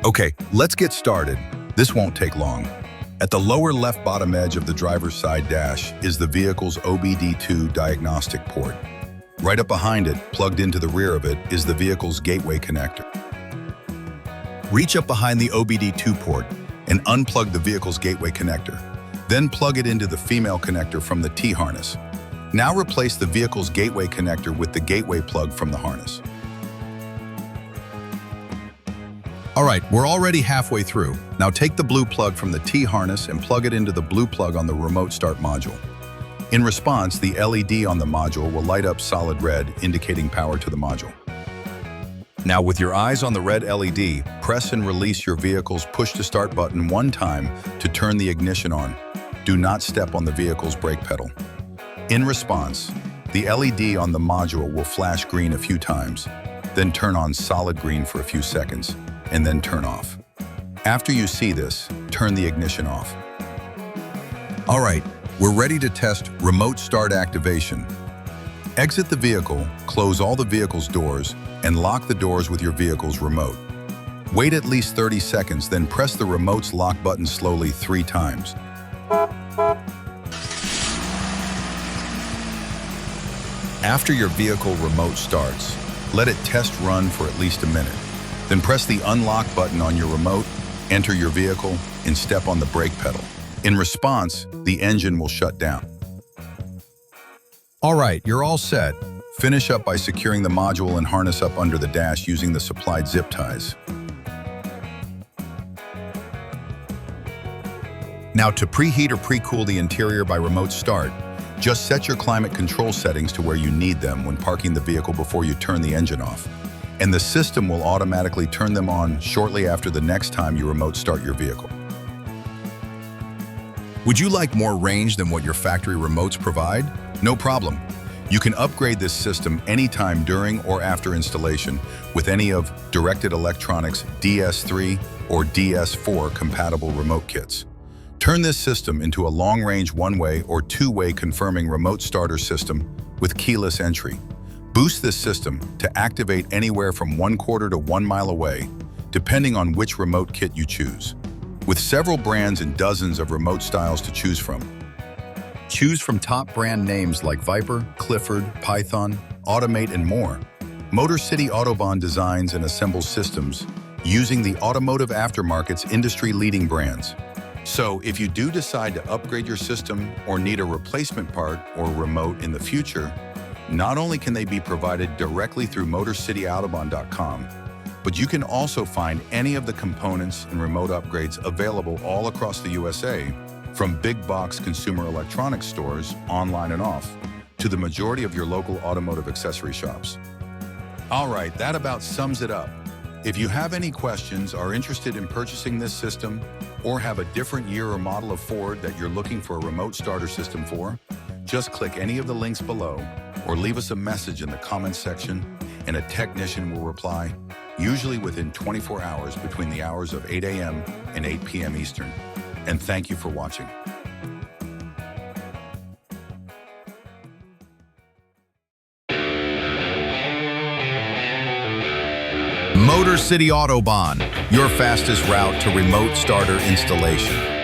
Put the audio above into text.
Okay, let's get started. This won't take long. At the lower left bottom edge of the driver's side dash is the vehicle's OBD2 diagnostic port. Right up behind it, plugged into the rear of it, is the vehicle's gateway connector. Reach up behind the OBD2 port and unplug the vehicle's gateway connector. Then plug it into the female connector from the T-harness. Now replace the vehicle's gateway connector with the gateway plug from the harness. All right, we're already halfway through. Now take the blue plug from the T-harness and plug it into the blue plug on the remote start module. In response, the LED on the module will light up solid red, indicating power to the module. Now with your eyes on the red LED, press and release your vehicle's push-to-start button one time to turn the ignition on. Do not step on the vehicle's brake pedal. In response, the LED on the module will flash green a few times, then turn on solid green for a few seconds, and then turn off. After you see this, turn the ignition off. All right, we're ready to test remote start activation. Exit the vehicle, close all the vehicle's doors, and lock the doors with your vehicle's remote. Wait at least 30 seconds, then press the remote's lock button slowly 3 times. After your vehicle remote starts, let it test run for at least a minute. Then press the unlock button on your remote, enter your vehicle, and step on the brake pedal. In response, the engine will shut down. All right, you're all set. Finish up by securing the module and harness up under the dash using the supplied zip ties. Now to preheat or pre-cool the interior by remote start, just set your climate control settings to where you need them when parking the vehicle before you turn the engine off. And the system will automatically turn them on shortly after the next time you remote start your vehicle. Would you like more range than what your factory remotes provide? No problem. You can upgrade this system anytime during or after installation with any of Directed Electronics DS3 or DS4 compatible remote kits. Turn this system into a long-range one-way or two-way confirming remote starter system with keyless entry. Boost this system to activate anywhere from 1/4 to 1 mile away, depending on which remote kit you choose. With several brands and dozens of remote styles to choose from. Choose from top brand names like Viper, Clifford, Python, Automate, and more. MotorCityAutobahn designs and assembles systems using the automotive aftermarket's industry-leading brands. So if you do decide to upgrade your system or need a replacement part or remote in the future, not only can they be provided directly through MotorCityAutobahn.com, but you can also find any of the components and remote upgrades available all across the USA, from big box consumer electronics stores, online and off, to the majority of your local automotive accessory shops. All right, that about sums it up. If you have any questions, are interested in purchasing this system, or have a different year or model of Ford that you're looking for a remote starter system for, just click any of the links below or leave us a message in the comments section and a technician will reply, usually within 24 hours between the hours of 8 a.m. and 8 p.m. Eastern. And thank you for watching. Motor City Autobahn, your fastest route to remote starter installation.